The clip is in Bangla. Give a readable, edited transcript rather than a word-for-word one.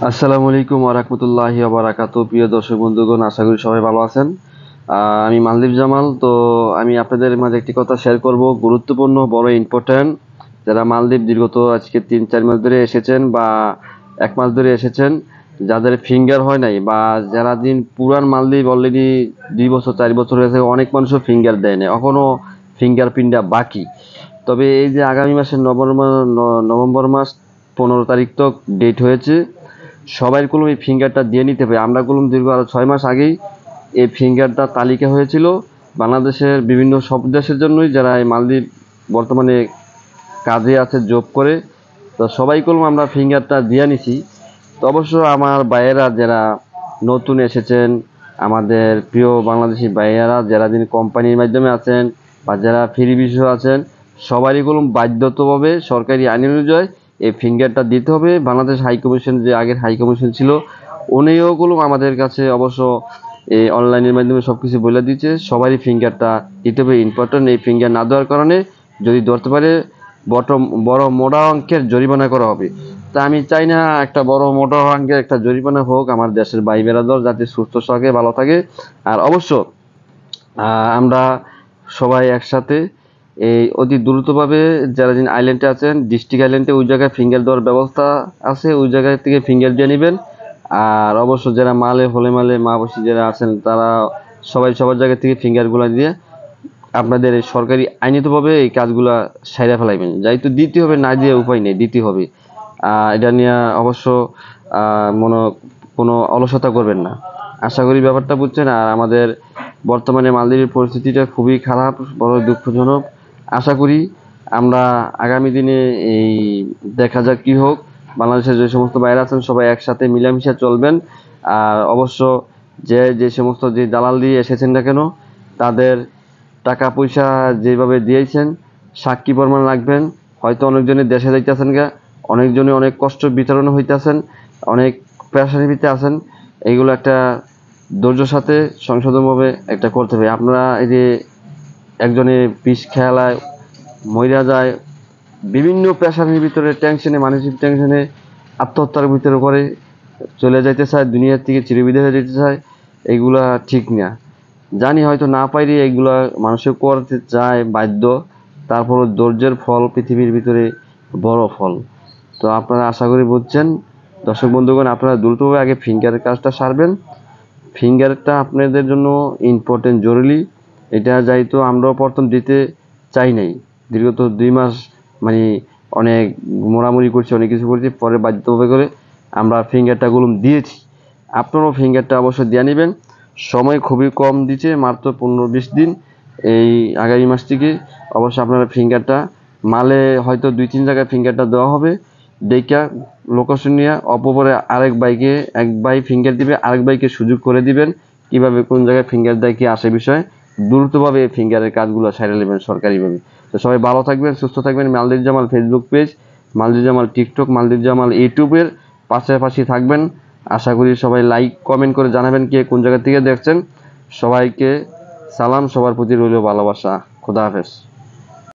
আসসালামু আলাইকুম ওয়া রাহমাতুল্লাহি ওয়া বারাকাতুহু। প্রিয় দর্শক বন্ধুগণ, আশা করি সবাই ভালো আছেন। আমি মালদ্বীপ জামাল। তো আমি আপনাদের মাঝে একটি কথা শেয়ার করব, গুরুত্বপূর্ণ, বড় ইম্পর্ট্যান্ট। যারা মালদ্বীপ দীর্ঘত আজকে 3-4 মাস ধরে এসেছেন বা 1 মাস ধরে এসেছেন, যাদের ফিঙ্গার হয় নাই বা যারা পুরান মালদ্বীপ অলরেডি 2 বছর 4 বছর হয়েছে, অনেক মানুষও ফিঙ্গার দেয় নাই, এখনো ফিঙ্গারপ্রিন্টটা বাকি। তবে এই যে আগামী মাসের নভেম্বর মাস 15 তারিখ তক ডেট হয়েছে, সবাই কলম এই ফিঙ্গারটা দিয়ে নিতে হবে। আমরা কলম দীর্ঘ আরো 6 মাস আগেই এই ফিঙ্গারটা তালিকা হয়েছিল বাংলাদেশের বিভিন্ন সব দেশের জন্যই, যারা এই মালদ্বীপ বর্তমানে কাজে আছে, জব করে। তো সবাই কলম আমরা ফিঙ্গারটা দিয়ে নিছি। তো অবশ্য আমার ভাইয়েরা যারা নতুন এসেছেন, আমাদের প্রিয় বাংলাদেশি ভাইয়েরা যারা কোম্পানির মাধ্যমে আছেন বা যারা ফ্রি ভিসা আছেন, সবারই কলম বাধ্যতাভাবে সরকারি আইন অনুযায়ী এই ফিঙ্গারটা দিতে হবে। বাংলাদেশ হাই কমিশন, যে আগের হাই কমিশন ছিল, উনিও কলম আমাদের কাছে অবশ্য এই অনলাইনের মাধ্যমে সবকিছু বলে দিচ্ছে, সবারই ফিঙ্গারটা দিতে হবে। ইম্পর্টেন্ট, এই ফিঙ্গার না দেওয়ার কারণে যদি ধরতে পারে বড় মোটা অঙ্কের জরিমানা করা হবে। তা আমি চাই না একটা বড় মোটা অঙ্কের একটা জরিমানা হোক। আমার দেশের ভাই বেরাদর যাতে সুস্থ থাকে, ভালো থাকে। আর অবশ্য আমরা সবাই একসাথে এই অতি দ্রুতভাবে যারা আইল্যান্ডে আছেন, ডিস্ট্রিক্ট আইল্যান্ডে, ওই জায়গায় ফিঙ্গার দেওয়ার ব্যবস্থা আছে, ওই জায়গায় থেকে ফিঙ্গার দিয়ে নেবেন। আর অবশ্য যারা মালে মা বসি যারা আছেন, তারা সবাই সবার জায়গা থেকে ফিঙ্গারগুলো দিয়ে আপনাদের এই সরকারি আইনিতভাবে এই কাজগুলা সাইরা ফেলাইবেন। যেহেতু দিতে হবে, না দিয়ে উপায় নেই, দিতে হবে। এটা নিয়ে অবশ্য কোনো অলসতা করবেন না। আশা করি ব্যাপারটা বুঝছেন। আর আমাদের বর্তমানে মালদ্বীপের পরিস্থিতিটা খুবই খারাপ, বড় দুঃখজনক। আশা করি আমরা আগামী দিনে এই দেখা যাক কি হোক। বাংলাদেশের যে সমস্ত বাইরে আছেন, সবাই একসাথে মিলামিশা চলবেন। আর অবশ্য যে সমস্ত যে দালাল দিয়ে এসেছেন না কেন, তাদের টাকা পয়সা যেভাবে দিয়েছেন, সাক্ষী প্রমাণ রাখবেন। হয়তো অনেকজনের দেশে যাইতেছেন গা, অনেকজনে অনেক কষ্ট বিতরণ হইতেছেন, অনেক পেরেশানিতে আছেন। এইগুলো একটা ধৈর্যের সাথে সংশোধনভাবে একটা করতে হবে। আপনারা এই যে একজনে বিষ খেলায় মইরা যায়, বিভিন্ন পেশানির ভিতরে, টেনশনে, মানসিক টেনশনে আত্মহত্যার ভিতরে করে চলে যাইতে চায়, দুনিয়ার থেকে চিরবিদায় হয়ে যেতে চায়। এইগুলা ঠিক না। জানি হয়তো না পাইলে এইগুলা মানুষের করতে চায় বাধ্য, তারপরও ধৈর্যের ফল পৃথিবীর ভিতরে বড় ফল। তো আপনারা আশা করি বুঝছেন। দর্শক বন্ধুগণ, আপনারা দ্রুতভাবে আগে ফিঙ্গারের কাজটা সারবেন। ফিঙ্গারটা আপনাদের জন্য ইম্পর্টেন্ট, জরুরি। এটা যেহেতু আমরাও প্রথম দিতে চাই নাই, দীর্ঘত 2 মাস মানে অনেক মোড়ামুড়ি করছি, অনেক কিছু করছি, পরে বাধ্যভাবে করে আমরা ফিঙ্গারটা গুলো দিয়েছি। আপনারাও ফিঙ্গারটা অবশ্যই দিয়ে নেবেন। সময় খুবই কম দিচ্ছে, মাত্র 15-20 দিন এই আগামী মাস থেকে। অবশ্যই আপনারা ফিঙ্গারটা মালে হয়তো 2-3 জায়গায় ফিঙ্গারটা দেওয়া হবে, দেখা লোকেশন নিয়ে অপরে আরেক বাইকে, এক বাই ফিঙ্গার দিবে, আরেক বাইকে সুযোগ করে দিবেন কিভাবে কোন জায়গায় ফিঙ্গার দেয়, কি আসে বিষয়। দ্রুতভাবে ফিঙ্গারের কাজগুলো সাইরা নেবেন সরকারিভাবে। তো সবাই ভালো থাকবেন, সুস্থ থাকবেন। মালদ্বীপ জামাল ফেসবুক পেজ, মালদ্বীপ জামাল টিকটক, মালদ্বীপ জামাল ইউটিউবের পাশাপাশি থাকবেন। আশা করি সবাই লাইক কমেন্ট করে জানাবেন কে কোন জায়গা থেকে দেখছেন। সবাইকে সালাম, সবার প্রতি রইল ভালোবাসা। খোদা হাফেজ।